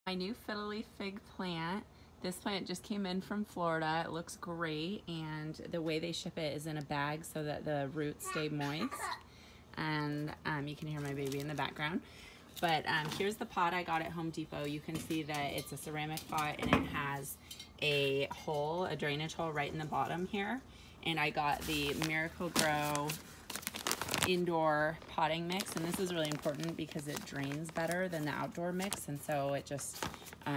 My new Fiddle fig plant. This plant just came in from Florida. It looks great, and the way they ship it is in a bag so that the roots stay moist. And you can hear my baby in the background. But here's the pot I got at Home Depot. You can see that it's a ceramic pot and it has a hole, a drainage hole right in the bottom here. And I got the Miracle-Gro indoor potting mix, and this is really important because it drains better than the outdoor mix, and so it just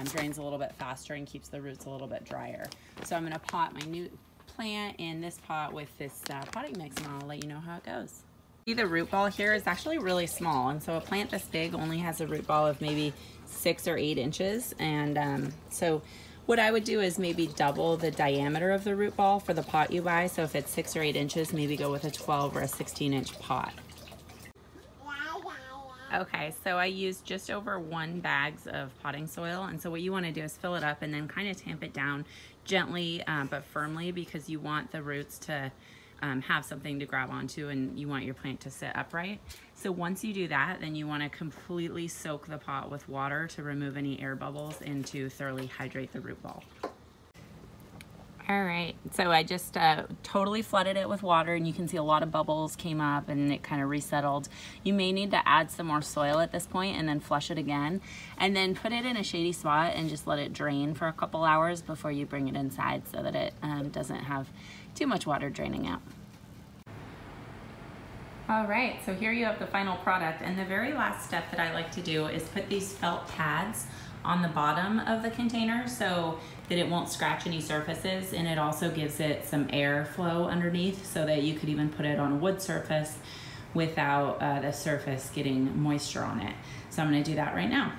drains a little bit faster and keeps the roots a little bit drier. So I'm going to pot my new plant in this pot with this potting mix, and I'll let you know how it goes. See, the root ball here is actually really small, and so a plant this big only has a root ball of maybe 6 or 8 inches, and so what I would do is maybe double the diameter of the root ball for the pot you buy. So if it's 6 or 8 inches, maybe go with a 12 or a 16-inch pot. Okay, so I used just over 1 bag of potting soil, and so what you want to do is fill it up and then kind of tamp it down gently but firmly, because you want the roots to have something to grab onto, and you want your plant to sit upright. So once you do that, then you want to completely soak the pot with water to remove any air bubbles and to thoroughly hydrate the root ball. All right, so I just totally flooded it with water, and you can see a lot of bubbles came up and it kind of resettled. You may need to add some more soil at this point and then flush it again, and then put it in a shady spot and just let it drain for a couple hours before you bring it inside, so that it doesn't have too much water draining out. All right, so here you have the final product, and the very last step that I like to do is put these felt pads on the bottom of the container so that it won't scratch any surfaces, and it also gives it some air flow underneath, so that you could even put it on a wood surface without the surface getting moisture on it. So I'm going to do that right now.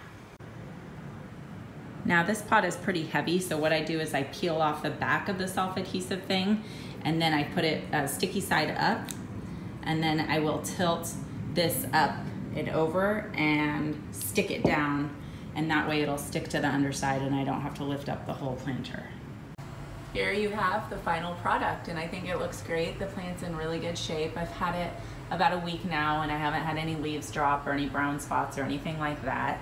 Now this pot is pretty heavy, so what I do is I peel off the back of the self-adhesive thing, and then I put it sticky side up, and then I will tilt this up and over and stick it down, and that way it'll stick to the underside and I don't have to lift up the whole planter. Here you have the final product, and I think it looks great. The plant's in really good shape. I've had it about a week now, and I haven't had any leaves drop or any brown spots or anything like that.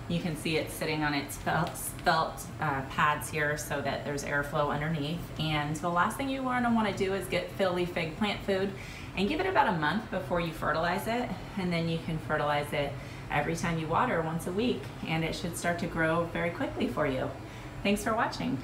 You can see it's sitting on its felt pads here so that there's airflow underneath. And the last thing you want to do is get Fiddle fig plant food and give it about a month before you fertilize it. And then you can fertilize it every time you water, once a week, and it should start to grow very quickly for you. Thanks for watching.